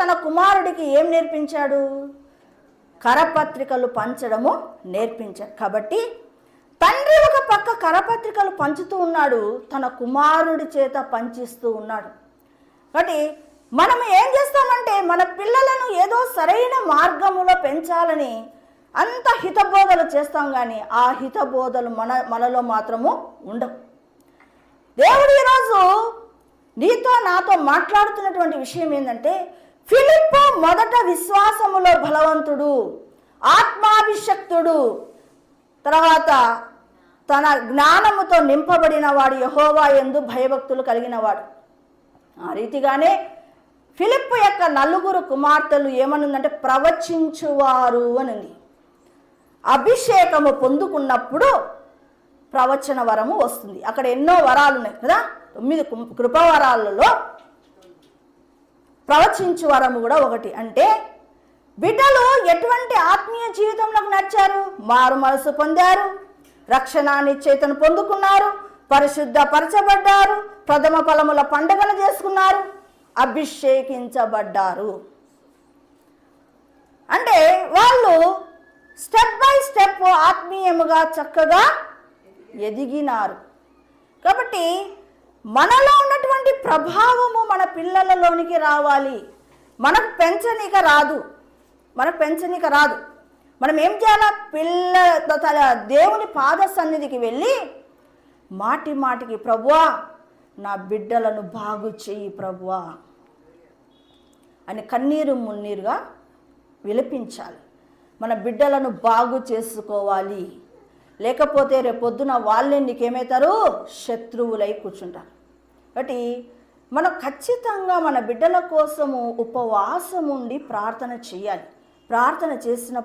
తన కుమారుడికి ఏం నేర్పించాడు? కరపత్రికలు పంచడము నేర్పించాడు. కాబట్టి తండ్రి ఒక పక్క కరపత్రికలు పంచుతూ ఉన్నాడు, తన కుమారుడి చేత పంచిస్తూ ఉన్నాడు. కాబట్టి మనం ఏం చేస్తామంటే మన పిల్లలను ఏదో సరైన మార్గములో పెంచాలని అంత హితబోధలు చేస్తాం, కానీ ఆ హితబోధలు మనలో మాత్రము ఉండవు. దేవుడు ఈరోజు నీతో నాతో మాట్లాడుతున్నటువంటి విషయం ఏంటంటే, ఫిలిప్పు మొదట విశ్వాసములో బలవంతుడు, ఆత్మాభిషక్తుడు, తర్వాత తన జ్ఞానముతో నింపబడిన వాడు, యెహోవా యందు భయభక్తులు కలిగిన వాడు. ఆ రీతిగానే ఫిలిప్పు యొక్క 4 కుమార్తెలు ఏమనుందంటే ప్రవచించువారు అనుంది. అభిషేకము పొందుకున్నప్పుడు ప్రవచన వరము వస్తుంది. అక్కడ ఎన్నో వరాలు ఉన్నాయి కదా, 9 కృపావరాలలో ప్రవచించు వరము కూడా ఒకటి. అంటే బిడ్డలు ఎటువంటి ఆత్మీయ జీవితంలోకి నడిచారు? మారు మనసు పొందారు, రక్షణ నిశ్చయితను పొందుకున్నారు, పరిశుద్ధపరచబడ్డారు, ప్రథమ ఫలముల పండుగను చేసుకున్నారు, అభిషేకించబడ్డారు. అంటే వాళ్ళు స్టెప్ బై స్టెప్ ఆత్మీయముగా చక్కగా ఎదిగినారు. కాబట్టి మనలో ఉన్నటువంటి ప్రభావము మన పిల్లలలోనికి రావాలి. మనకు పెంచనీక రాదు. మనం ఏం చేయాలా? దేవుని పాద సన్నిధికి వెళ్ళి మాటి మాటికి, ప్రభువా నా బిడ్డలను బాగు చెయ్యి ప్రభువా అని కన్నీరు మున్నీరుగా విలపించాలి. మన బిడ్డలను బాగు చేసుకోవాలి. లేకపోతే రేపొద్దున వాళ్ళే నీకేమవుతారు? శత్రువులై కూర్చుంటారు. కాబట్టి మనం ఖచ్చితంగా మన బిడ్డల కోసము ఉపవాసం ఉండి ప్రార్థన చేయాలి. ప్రార్థన చేసిన